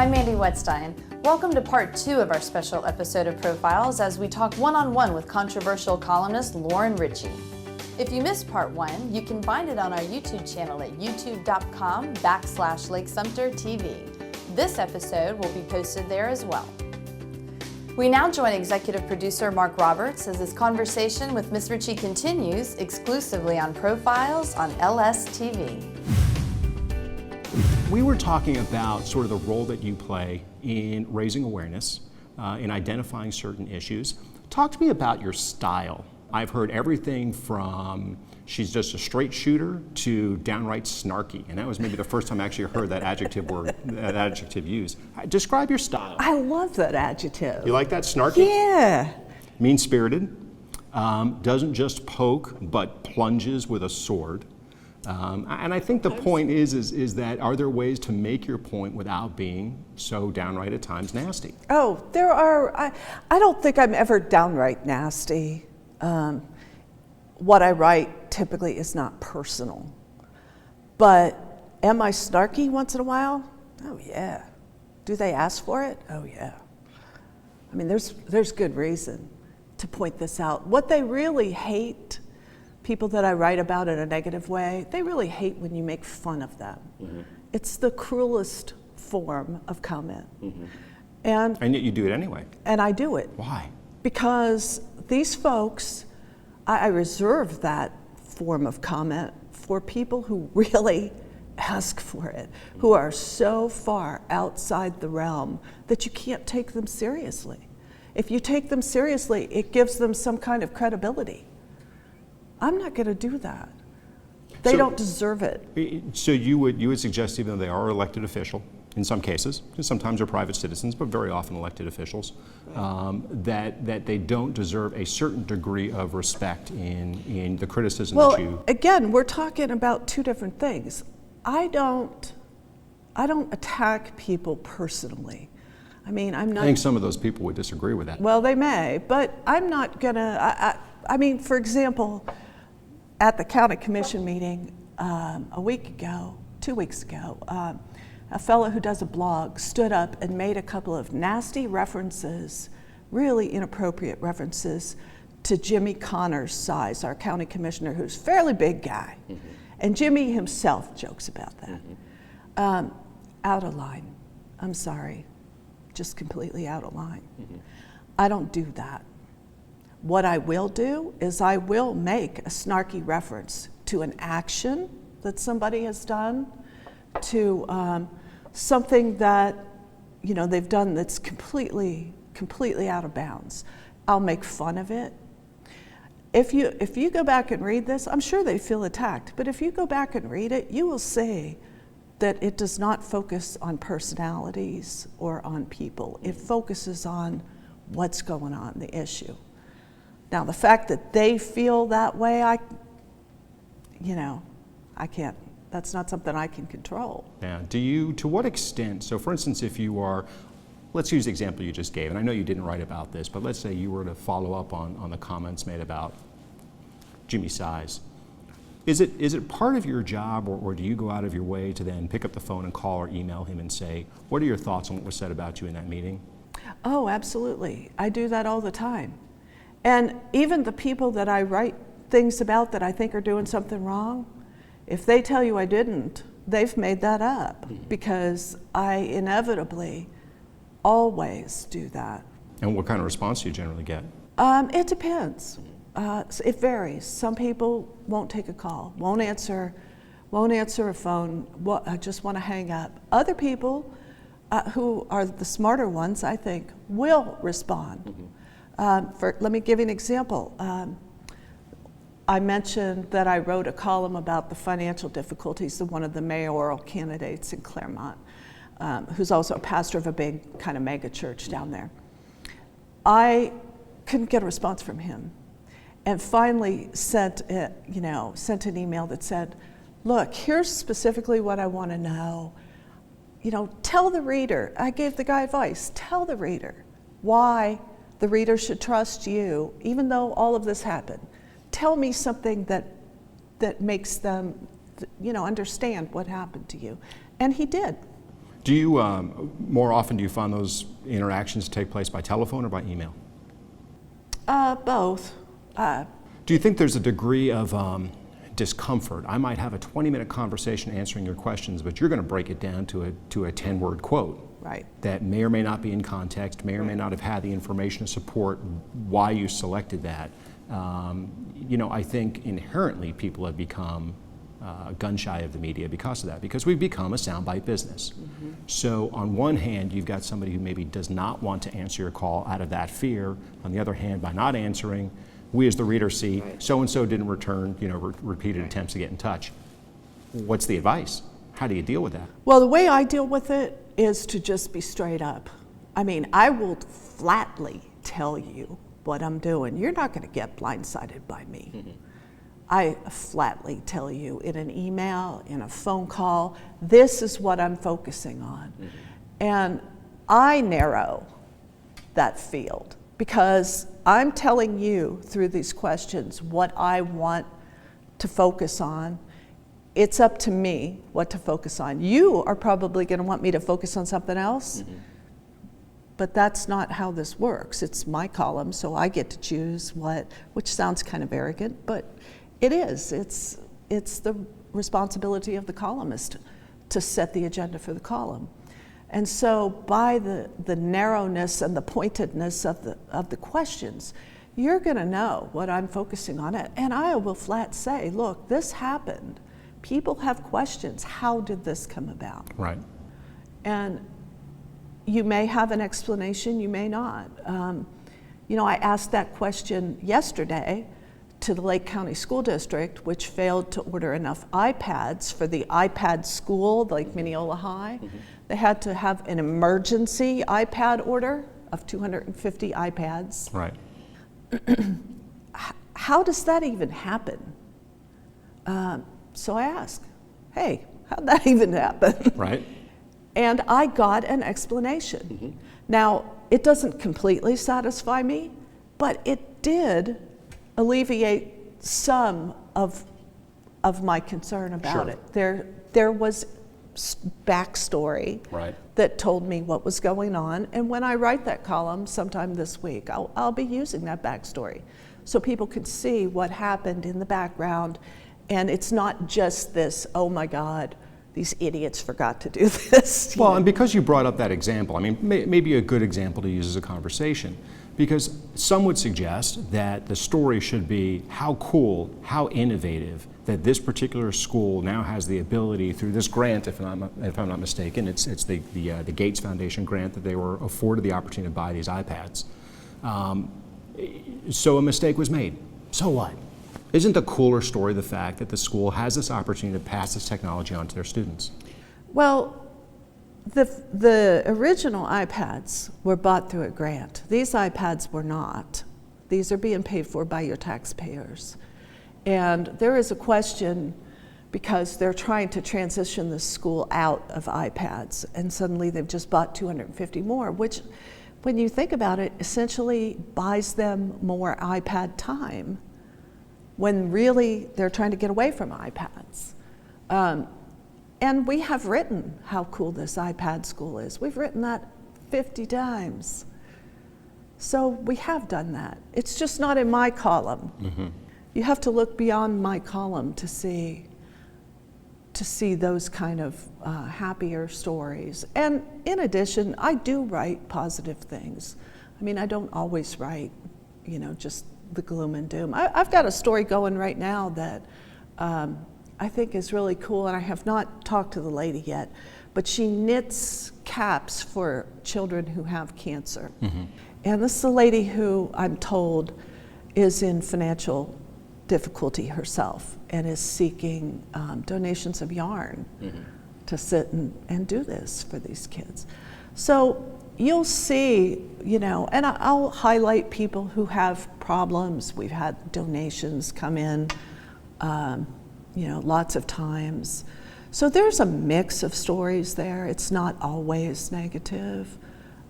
I'm Mandy Wetstein. Welcome to part 2 of our special episode of Profiles as we talk one-on-one with controversial columnist Lauren Ritchie. If you missed part 1, you can find it on our YouTube channel at youtube.com/Lake Sumter TV. This episode will be posted there as well. We now join executive producer Marc Robertz as his conversation with Ms. Ritchie continues exclusively on Profiles on LSTV. We were talking about sort of the role that you play in raising awareness, in identifying certain issues. Talk to me about your style. I've heard everything from she's just a straight shooter to downright snarky, and that was maybe the first time I actually heard that adjective used. Describe your style. I love that adjective. You like that, snarky? Yeah. Mean-spirited, doesn't just poke, but plunges with a sword. And I think the point is that are there ways to make your point without being so downright at times nasty? Oh, there are. I don't think I'm ever downright nasty. What I write typically is not personal. But am I snarky once in a while? Oh yeah. Do they ask for it? Oh yeah. I mean, there's good reason to point this out. What they really hate, people that I write about in a negative way, they really hate when you make fun of them. Mm-hmm. It's the cruelest form of comment. Mm-hmm. And yet you do it anyway. And I do it. Why? Because these folks, I reserve that form of comment for people who really ask for it, who are so far outside the realm that you can't take them seriously. If you take them seriously, it gives them some kind of credibility. I'm not going to do that. They don't deserve it. So you would suggest, even though they are elected official, in some cases, because sometimes they're private citizens, but very often elected officials, that they don't deserve a certain degree of respect in the criticism that you... Well, again, we're talking about two different things. I don't attack people personally. I mean, I'm not... I think some of those people would disagree with that. Well, they may, but I'm not gonna... I mean, for example, at the county commission meeting a week ago, 2 weeks ago, a fellow who does a blog stood up and made a couple of nasty references, really inappropriate references, to Jimmy Connor's size, our county commissioner, who's a fairly big guy. Mm-hmm. And Jimmy himself jokes about that. Mm-hmm. Out of line. I'm sorry. Just completely out of line. Mm-hmm. I don't do that. What I will do is I will make a snarky reference to an action that somebody has done, to something that they've done that's completely out of bounds. I'll make fun of it. If you go back and read this, I'm sure they feel attacked, but if you go back and read it, you will see that it does not focus on personalities or on people. It focuses on what's going on, the issue. Now, the fact that they feel that way, I can't, that's not something I can control. Yeah, to what extent, so for instance, if you are, let's use the example you just gave, and I know you didn't write about this, but let's say you were to follow up on the comments made about Jimmy's size. Is it part of your job, or do you go out of your way to then pick up the phone and call or email him and say, what are your thoughts on what was said about you in that meeting? Oh, absolutely. I do that all the time. And even the people that I write things about that I think are doing something wrong, if they tell you I didn't, they've made that up, because I inevitably always do that. And what kind of response do you generally get? It depends. It varies. Some people won't take a call, won't answer a phone, just want to hang up. Other people who are the smarter ones, I think, will respond. Mm-hmm. Let me give you an example. I mentioned that I wrote a column about the financial difficulties of one of the mayoral candidates in Claremont, who's also a pastor of a big kind of mega church down there. I couldn't get a response from him, and finally sent an email that said, look, here's specifically what I want to know. Tell the reader, I gave the guy advice, tell the reader why the reader should trust you, even though all of this happened. Tell me something that makes them, understand what happened to you. And he did. Do you, more often, do you find those interactions take place by telephone or by email? Both. Do you think there's a degree of discomfort? I might have a 20-minute conversation answering your questions, but you're going to break it down to a 10-word quote. Right. That may or may not be in context, may or may not have had the information to support why you selected that. You know, I think inherently people have become gun shy of the media because of that, because we've become a soundbite business. Mm-hmm. So on one hand, you've got somebody who maybe does not want to answer your call out of that fear. On the other hand, by not answering, we as the reader see so-and-so didn't return, you know, repeated attempts to get in touch. What's the advice? How do you deal with that? Well, the way I deal with it is to just be straight up. I mean, I will flatly tell you what I'm doing. You're not going to get blindsided by me. Mm-hmm. I flatly tell you in an email, in a phone call, this is what I'm focusing on. Mm-hmm. And I narrow that field because I'm telling you through these questions what I want to focus on. It's up to me what to focus on. You are probably going to want me to focus on something else, mm-hmm. but that's not how this works. It's my column, so I get to choose what, which sounds kind of arrogant, but it is. It's the responsibility of the columnist to set the agenda for the column. And so by the narrowness and the pointedness of the questions, you're going to know what I'm focusing on. And I will flat say, look, this happened. People have questions. How did this come about? Right. And you may have an explanation, you may not. You know, I asked that question yesterday to the Lake County School District, which failed to order enough iPads for the iPad school, Lake Mineola High. Mm-hmm. They had to have an emergency iPad order of 250 iPads. Right. How does that even happen? So I asked, hey, how'd that even happen? Right. And I got an explanation. Mm-hmm. Now, it doesn't completely satisfy me, but it did alleviate some of my concern about it. There was backstory that told me what was going on, and when I write that column sometime this week, I'll be using that backstory so people can see what happened in the background, and it's not just this, oh my God, these idiots forgot to do this. Well, and because you brought up that example, I mean, maybe a good example to use as a conversation, because some would suggest that the story should be how cool, how innovative that this particular school now has the ability through this grant, if I'm not mistaken, it's the Gates Foundation grant that they were afforded the opportunity to buy these iPads. So a mistake was made. So what? Isn't the cooler story the fact that the school has this opportunity to pass this technology on to their students? Well, the original iPads were bought through a grant. These iPads were not. These are being paid for by your taxpayers. And there is a question because they're trying to transition the school out of iPads, and suddenly they've just bought 250 more, which, when you think about it, essentially buys them more iPad time when really they're trying to get away from iPads. And we have written how cool this iPad school is. We've written that 50 times. So we have done that. It's just not in my column. Mm-hmm. You have to look beyond my column to see those kind of happier stories. And in addition, I do write positive things. I mean, I don't always write, you know, just the gloom and doom. I've got a story going right now that I think is really cool, and I have not talked to the lady yet, but she knits caps for children who have cancer. Mm-hmm. And this is a lady who, I'm told, is in financial difficulty herself and is seeking donations of yarn to sit and do this for these kids. So you'll see, you know, and I'll highlight people who have problems. We've had donations come in, you know, lots of times. So there's a mix of stories there. It's not always negative.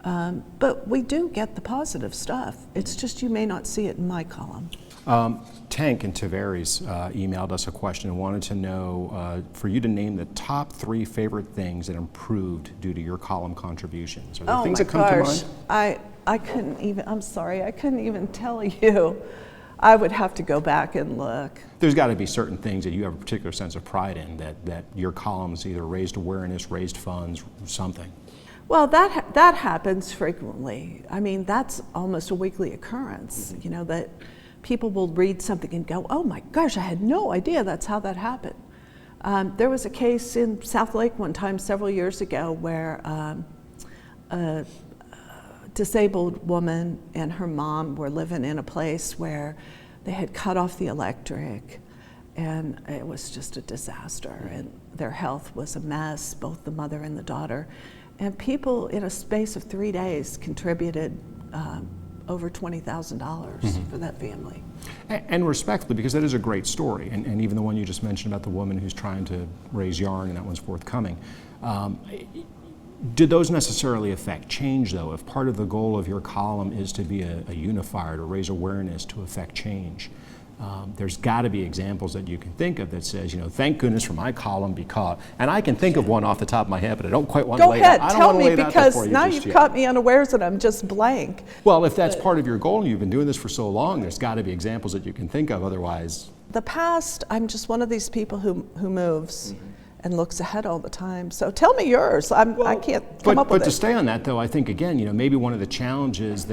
But we do get the positive stuff. It's just you may not see it in my column. Tank and Tavares emailed us a question and wanted to know for you to name the top 3 favorite things that improved due to your column contributions. Are there things that come to mind? I couldn't even, I'm sorry, I couldn't even tell you. I would have to go back and look. There's got to be certain things that you have a particular sense of pride in, that your columns either raised awareness, raised funds, something. Well, that happens frequently. I mean, that's almost a weekly occurrence, you know, that people will read something and go, oh my gosh, I had no idea that's how that happened. There was a case in South Lake one time several years ago where a disabled woman and her mom were living in a place where they had cut off the electric, and it was just a disaster, and their health was a mess, both the mother and the daughter. And people in a space of 3 days contributed over $20,000 for that family. And respectfully, because that is a great story, and even the one you just mentioned about the woman who's trying to raise yarn, and that one's forthcoming. Did those necessarily affect change, though? If part of the goal of your column is to be a unifier, to raise awareness, to affect change, there's got to be examples that you can think of that says, you know, thank goodness for my column because, and I can think of one off the top of my head, but I don't quite want to lay it out. Go ahead, tell me, because now you've caught me unawares and I'm just blank. Well, if that's part of your goal and you've been doing this for so long, there's got to be examples that you can think of, otherwise. The past, I'm just one of these people who moves and looks ahead all the time. So tell me yours. I can't come up with it. But to stay on that, though, I think, again, you know, maybe one of the challenges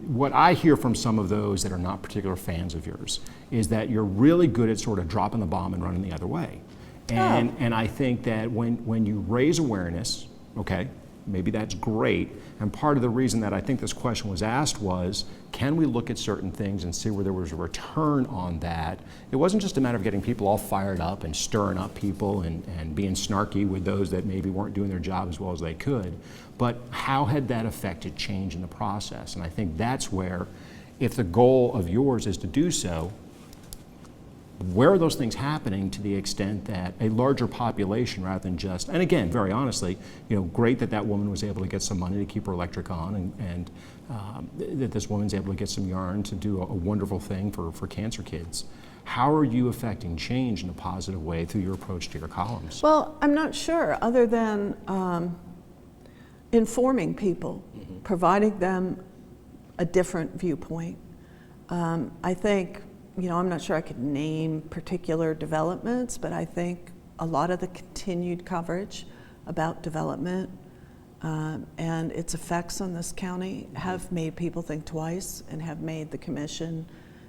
what I hear from some of those that are not particular fans of yours is that you're really good at sort of dropping the bomb and running the other way. And I think that when you raise awareness, okay, maybe that's great. And part of the reason that I think this question was asked was, can we look at certain things and see where there was a return on that? It wasn't just a matter of getting people all fired up and stirring up people and being snarky with those that maybe weren't doing their job as well as they could, but how had that affected change in the process? And I think that's where, if the goal of yours is to do so, where are those things happening to the extent that a larger population rather than just, and again, very honestly, you know, great that that woman was able to get some money to keep her electric on, and that this woman's able to get some yarn to do a wonderful thing for cancer kids. How are you affecting change in a positive way through your approach to your columns? Well, I'm not sure, other than informing people, providing them a different viewpoint. I think, you know, I'm not sure I could name particular developments, but I think a lot of the continued coverage about development and its effects on this county have made people think twice and have made the commission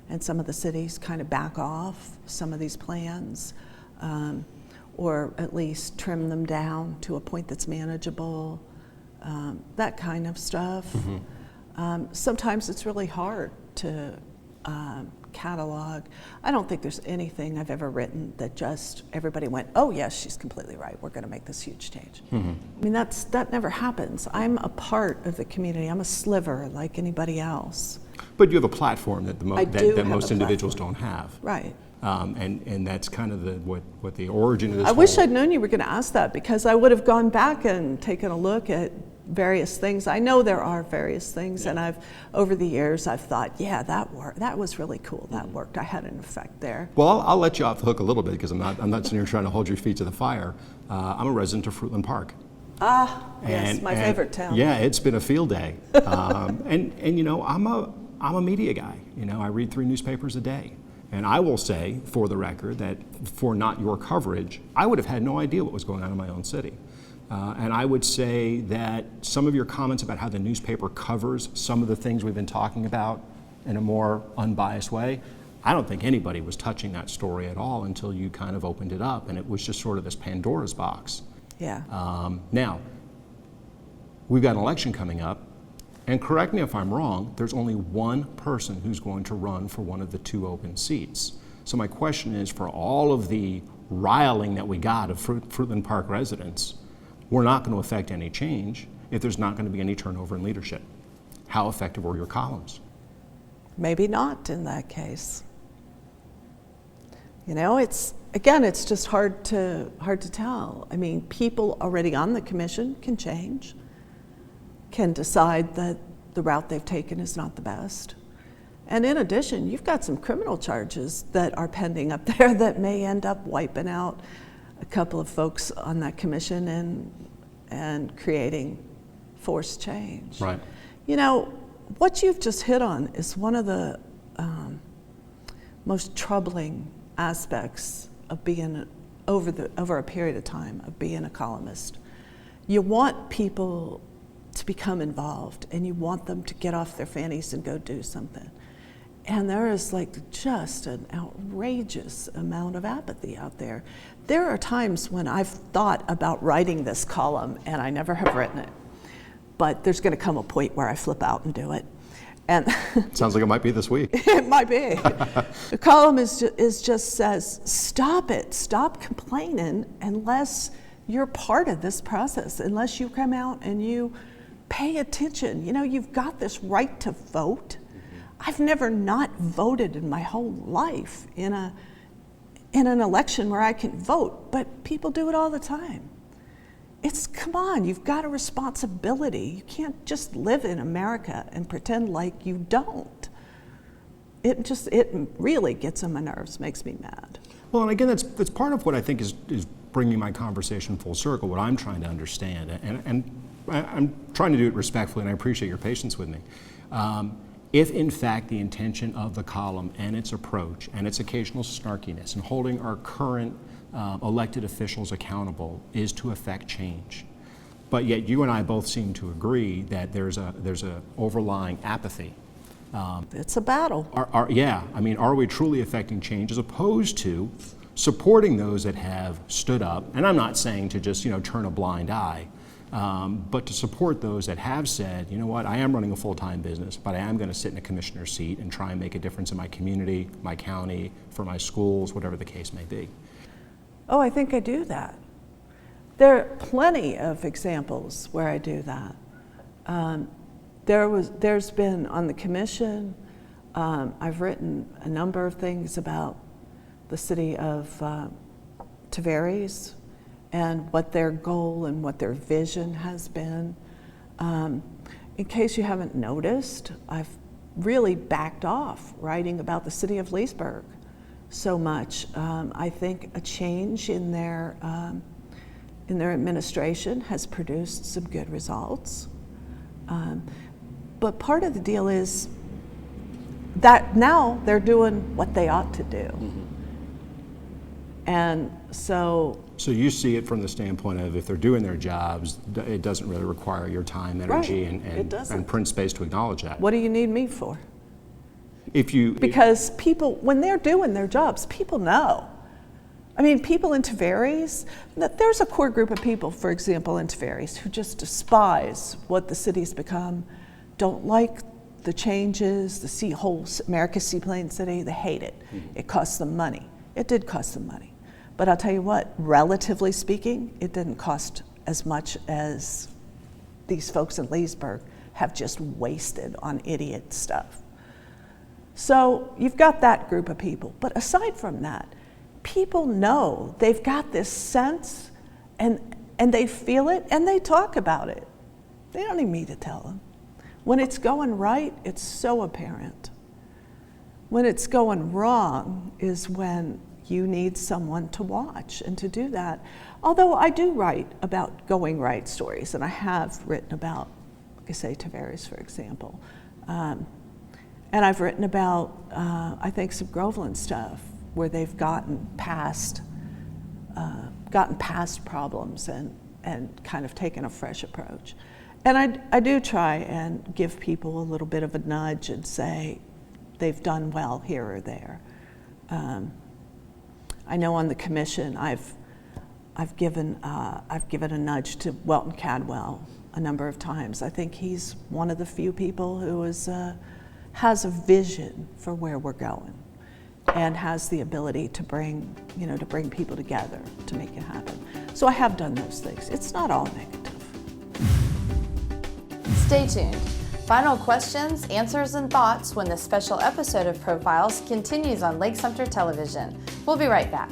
and some of the cities kind of back off some of these plans, or at least trim them down to a point that's manageable, that kind of stuff. Sometimes it's really hard to catalog. I don't think there's anything I've ever written that just everybody went, oh yes, she's completely right, we're going to make this huge change. I mean, that never happens. I'm a part of the community. I'm a sliver like anybody else. But you have a platform that most individuals platform. don't have. Right. And that's kind of what the origin of this. I wish I'd known you were going to ask that, because I would have gone back and taken a look at various things. I know there are various things, and over the years I've thought, yeah, that worked. That was really cool. That worked. I had an effect there. Well, I'll let you off the hook a little bit, because I'm not sitting here trying to hold your feet to the fire. I'm a resident of Fruitland Park. Yes, my favorite town. Yeah, it's been a field day. And you know, I'm a media guy. You know, I read 3 newspapers a day. And I will say, for the record, that for not your coverage, I would have had no idea what was going on in my own city. And I would say that some of your comments about how the newspaper covers some of the things we've been talking about in a more unbiased way, I don't think anybody was touching that story at all until you kind of opened it up, and it was just sort of this Pandora's box. Yeah. Now, we've got an election coming up, and correct me if I'm wrong, there's only one person who's going to run for one of the 2 open seats. So my question is, for all of the riling that we got of Fruitland Park residents, we're not going to affect any change if there's not going to be any turnover in leadership. How effective were your columns? Maybe not in that case. You know, it's just hard to tell. I mean, people already on the commission can change, can decide that the route they've taken is not the best, And in addition, you've got some criminal charges that are pending up there that may end up wiping out a couple of folks on that commission and creating forced change. Right. You know, what you've just hit on is one of the most troubling aspects of being over a period of time of being a columnist. You want people to become involved, and you want them to get off their fannies and go do something. And there is like just an outrageous amount of apathy out there. There are times when I've thought about writing this column and I never have written it, but there's going to come a point where I flip out and do it. And Sounds like it might be this week. it might be. The column just says, stop it, stop complaining unless you're part of this process, unless you come out and you pay attention. You know, you've got this right to vote. I've never not voted in my whole life in an election where I can vote, but people do it all the time. Come on, you've got a responsibility. You can't just live in America and pretend like you don't. It really gets on my nerves, makes me mad. Well, and again, that's part of what I think is bringing my conversation full circle, what I'm trying to understand. And I'm trying to do it respectfully, and I appreciate your patience with me. If in fact the intention of the column and its approach and its occasional snarkiness and holding our current elected officials accountable is to affect change, but yet you and I both seem to agree that there's a overlying apathy. It's a battle. Are we truly affecting change as opposed to supporting those that have stood up? And I'm not saying to just turn a blind eye. But to support those that have said, you know what, I am running a full-time business, but I am going to sit in a commissioner's seat and try and make a difference in my community, my county, for my schools, whatever the case may be. Oh, I think I do that. There are plenty of examples where I do that. There's been on the commission, I've written a number of things about the city of Tavares and what their goal and what their vision has been. In case you haven't noticed, I've really backed off writing about the city of Leesburg so much. I think a change in their administration has produced some good results. But part of the deal is that now they're doing what they ought to do. Mm-hmm. And so you see it from the standpoint of if they're doing their jobs, it doesn't really require your time, energy, right. and print space to acknowledge that. What do you need me for? Because people, when they're doing their jobs, people know. I mean, people in Tavares, there's a core group of people, for example, in Tavares, who just despise what the city's become, don't like the changes, the whole America's seaplane city, they hate it. Mm-hmm. It costs them money. It did cost them money. But I'll tell you what, relatively speaking, it didn't cost as much as these folks in Leesburg have just wasted on idiot stuff. So you've got that group of people. But aside from that, people know, they've got this sense and they feel it and they talk about it. They don't need me to tell them. When it's going right, it's so apparent. When it's going wrong is when you need someone to watch and to do that. Although I do write about going right stories, and I have written about, like I say, Tavares, for example. And I've written about, I think, some Groveland stuff where they've gotten past problems and kind of taken a fresh approach. And I do try and give people a little bit of a nudge and say they've done well here or there. I know on the commission I've given a nudge to Welton Cadwell a number of times. I think he's one of the few people who has a vision for where we're going and has the ability to bring people together to make it happen. So I have done those things. It's not all negative. Stay tuned. Final questions, answers, and thoughts when this special episode of Profiles continues on Lake Sumter Television. We'll be right back.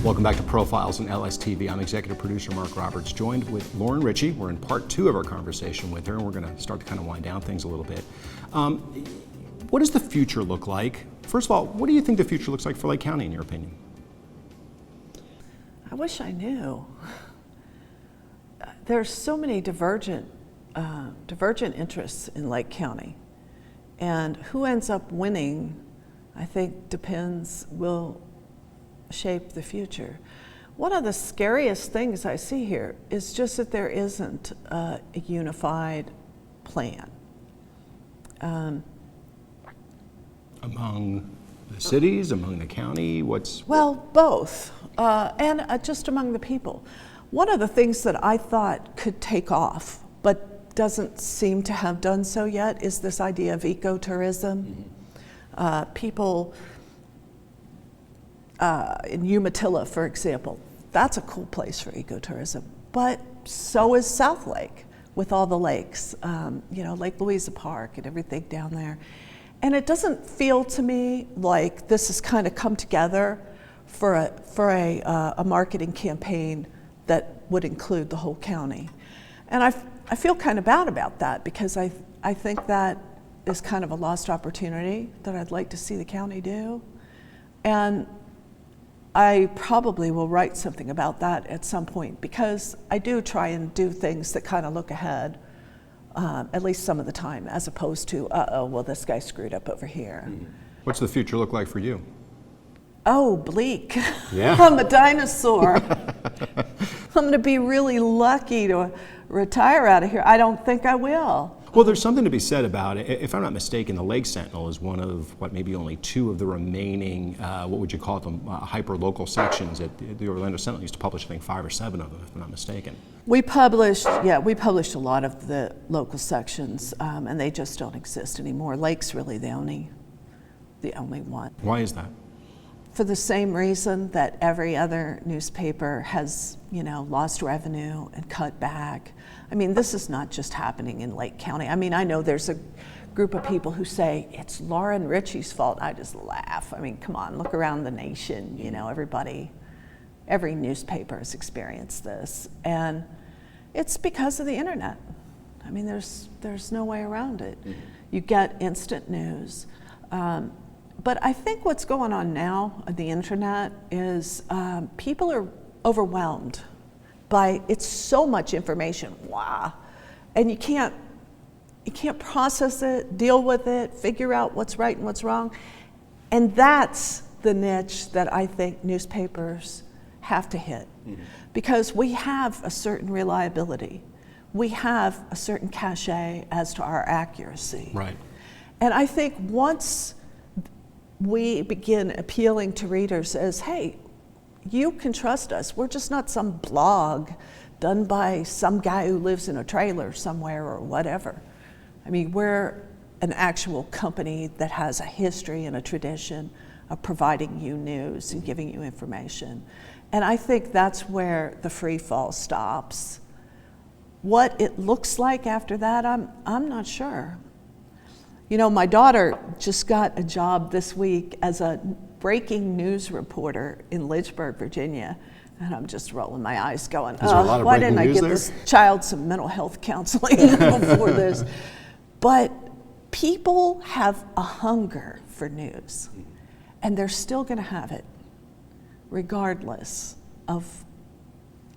Welcome back to Profiles in LSTV. I'm executive producer Marc Robertz, joined with Lauren Ritchie. We're in part 2 of our conversation with her, and we're going to start to kind of wind down things a little bit. What does the future look like? First of all, what do you think the future looks like for Lake County, in your opinion? I wish I knew. There's so many divergent interests in Lake County, and who ends up winning, I think, will shape the future. One of the scariest things I see here is just that there isn't a unified plan. Among the cities, among the county, Well, both, and just among the people. One of the things that I thought could take off, but doesn't seem to have done so yet, is this idea of ecotourism. People in Umatilla, for example, that's a cool place for ecotourism, but so is South Lake with all the lakes, Lake Louisa Park and everything down there. And it doesn't feel to me like this has kind of come together for a marketing campaign that would include the whole county. And I feel kind of bad about that, because I think that is kind of a lost opportunity that I'd like to see the county do. And I probably will write something about that at some point, because I do try and do things that kind of look ahead, at least some of the time, as opposed to, well, this guy screwed up over here. What's the future look like for you? Oh, bleak. Yeah. I'm a dinosaur. I'm going to be really lucky to retire out of here. I don't think I will. Well, there's something to be said about it. If I'm not mistaken, the Lake Sentinel is one of, maybe only 2 of the remaining, what would you call them, hyper-local sections. The Orlando Sentinel used to publish, I think, 5 or 7 of them, if I'm not mistaken. We published a lot of the local sections, and they just don't exist anymore. Lake's really the only one. Why is that? For the same reason that every other newspaper has, lost revenue and cut back. I mean, this is not just happening in Lake County. I mean, I know there's a group of people who say it's Lauren Ritchie's fault. I just laugh. I mean, come on, look around the nation. Every newspaper has experienced this, and it's because of the internet. I mean, there's no way around it. You get instant news. But I think what's going on now on the internet is people are overwhelmed by it's so much information. Wow, and you can't process it, deal with it, figure out what's right and what's wrong, and that's the niche that I think newspapers have to hit, because we have a certain reliability, we have a certain cachet as to our accuracy. Right. And I think once we begin appealing to readers as, hey, you can trust us. We're just not some blog done by some guy who lives in a trailer somewhere or whatever. I mean, we're an actual company that has a history and a tradition of providing you news and giving you information. And I think that's where the free fall stops. What it looks like after that, I'm not sure. My daughter just got a job this week as a breaking news reporter in Lynchburg, Virginia. And I'm just rolling my eyes going, why didn't I give this child some mental health counseling before this? But people have a hunger for news, and they're still going to have it, regardless of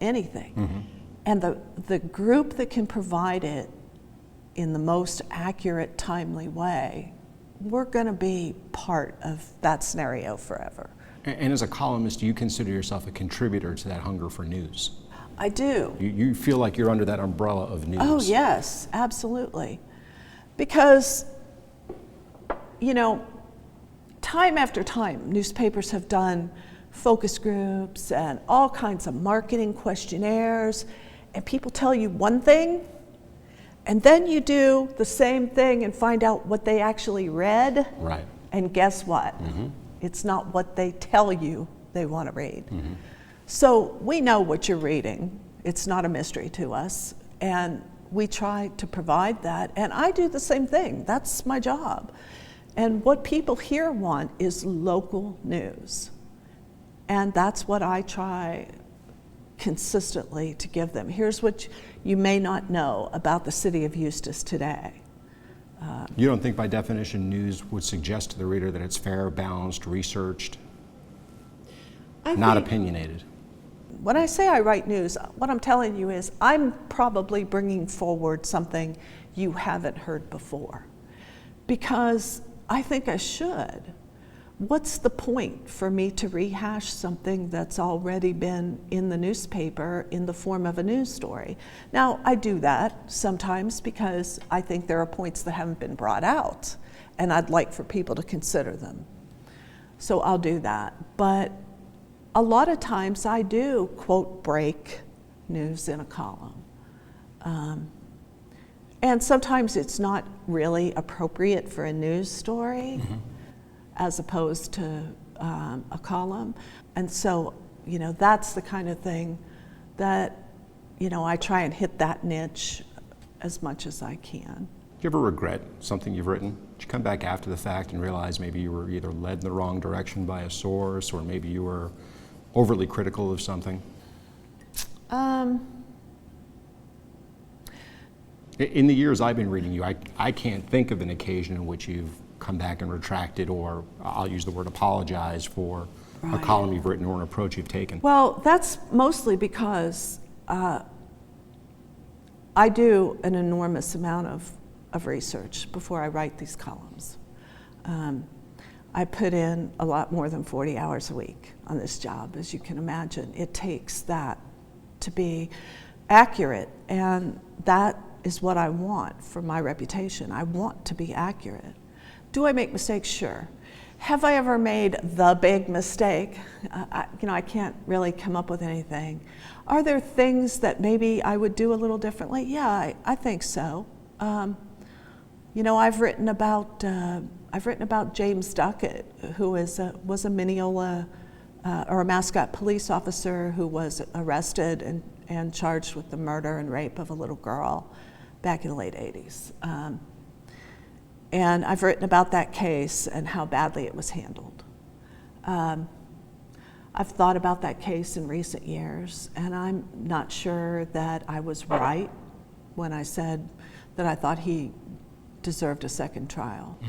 anything. And the group that can provide it in the most accurate, timely way, we're going to be part of that scenario forever. And as a columnist, do you consider yourself a contributor to that hunger for news? I do. You feel like you're under that umbrella of news? Oh, yes, absolutely. Because, time after time, newspapers have done focus groups and all kinds of marketing questionnaires, and people tell you one thing, and then you do the same thing and find out what they actually read. Right. And guess what? It's not what they tell you they want to read. So we know what you're reading. It's not a mystery to us. And we try to provide that. And I do the same thing. That's my job. And what people here want is local news. And that's what I try consistently to give them. Here's what you may not know about the city of Eustis today. You don't think by definition news would suggest to the reader that it's fair, balanced, researched, not opinionated? When I say I write news, what I'm telling you is I'm probably bringing forward something you haven't heard before, because I think I should. What's the point for me to rehash something that's already been in the newspaper in the form of a news story? Now, I do that sometimes because I think there are points that haven't been brought out, and I'd like for people to consider them. So I'll do that. But a lot of times I do, quote, break news in a column. And sometimes it's not really appropriate for a news story. As opposed to a column. And so, that's the kind of thing that, I try and hit that niche as much as I can. Do you ever regret something you've written? Did you come back after the fact and realize maybe you were either led in the wrong direction by a source, or maybe you were overly critical of something? In the years I've been reading you, I can't think of an occasion in which you've come back and retracted, or I'll use the word apologize for a column you've written or an approach you've taken. Well, that's mostly because I do an enormous amount of research before I write these columns. I put in a lot more than 40 hours a week on this job, as you can imagine. It takes that to be accurate, and that is what I want for my reputation. I want to be accurate. Do I make mistakes? Sure. Have I ever made the big mistake? I can't really come up with anything. Are there things that maybe I would do a little differently? Yeah, I think so. I've written about James Duckett, who was a Mineola or a Mascot police officer who was arrested and charged with the murder and rape of a little girl back in the late 80s. And I've written about that case and how badly it was handled. I've thought about that case in recent years, and I'm not sure that I was right when I said that I thought he deserved a second trial.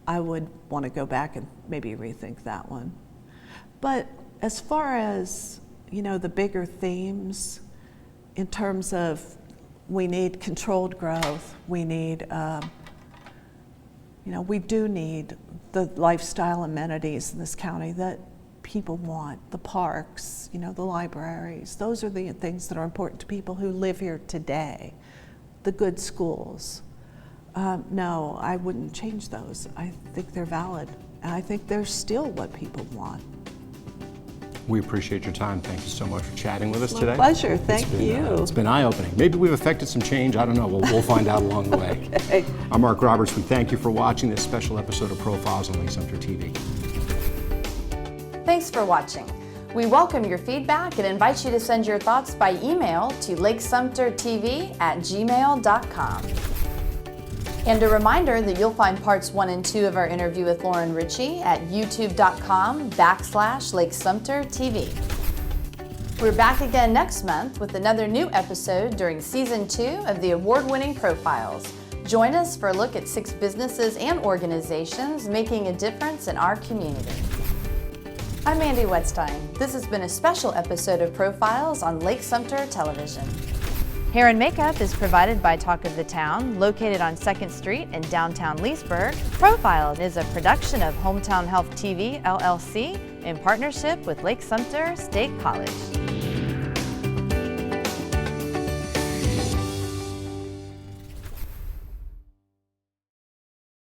I would want to go back and maybe rethink that one. But as far as, the bigger themes in terms of we need controlled growth. We need, we do need the lifestyle amenities in this county that people want, the parks, the libraries. Those are the things that are important to people who live here today. The good schools. No, I wouldn't change those. I think they're valid, and I think they're still what people want. We appreciate your time. Thank you so much for chatting with us today. My pleasure. Thank you. It's been eye-opening. Maybe we've affected some change. I don't know. We'll find out along the way. Okay. I'm Marc Robertz. We thank you for watching this special episode of Profiles on Lake Sumter TV. Thanks for watching. We welcome your feedback and invite you to send your thoughts by email to lakesumtertv@gmail.com. And a reminder that you'll find parts 1 and 2 of our interview with Lauren Ritchie at youtube.com/Lake Sumter TV. We're back again next month with another new episode during Season 2 of the award-winning Profiles. Join us for a look at 6 businesses and organizations making a difference in our community. I'm Mandy Wettstein. This has been a special episode of Profiles on Lake Sumter Television. Hair and makeup is provided by Talk of the Town, located on 2nd Street in downtown Leesburg. Profiled is a production of Hometown Health TV, LLC, in partnership with Lake Sumter State College.